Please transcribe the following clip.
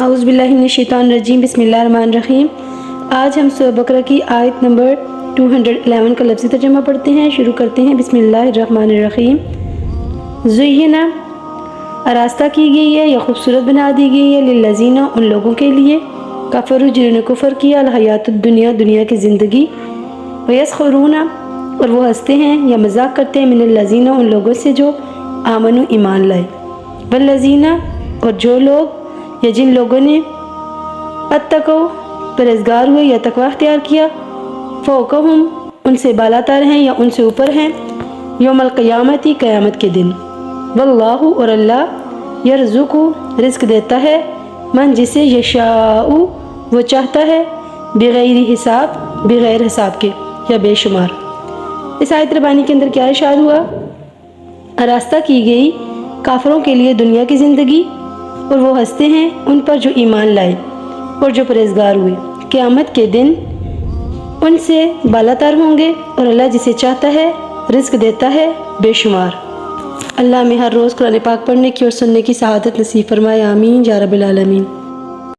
اعوذ باللہ من الشیطان الرجیم، بسم اللہ الرحمن الرحیم۔ آج ہم سورہ بقرہ کی آیت نمبر 211 کا لفظی ترجمہ پڑھتے ہیں۔ شروع کرتے ہیں بسم اللہ الرحمن الرحیم۔ زینہ آراستہ کی گئی ہے یا خوبصورت بنا دی گئی ہے، للذین ان لوگوں کے لیے، کفروا جنہوں نے کفر کیا، الحیات الدنیا دنیا کی زندگی، ویسخرون اور وہ ہنستے ہیں یا مذاق کرتے ہیں، من الذین ان لوگوں سے جو آمنوا ایمان لائے، والذین اور جو لوگ یا جن لوگوں نے اتقوا پرہیزگار ہوئے یا تقوی اختیار کیا، فوقہم ان سے بالا تر ہیں یا ان سے اوپر ہیں، یوم القیامتی قیامت کے دن، واللہ اور اللہ یرزق رزق دیتا ہے، من جسے یشاء وہ چاہتا ہے، بغیر حساب بغیر حساب کے یا بے شمار۔ اس آیت ربانی کے اندر کیا ارشاد ہوا؟ آراستہ کی گئی کافروں کے لیے دنیا کی زندگی، اور وہ ہنستے ہیں ان پر جو ایمان لائے اور جو پرہیزگار ہوئے، قیامت کے دن ان سے بالا تر ہوں گے، اور اللہ جسے چاہتا ہے رزق دیتا ہے بے شمار۔ اللہ ہمیں ہر روز قرآن پاک پڑھنے کی اور سننے کی سعادت نصیب فرمائے، آمین یا رب العالمین۔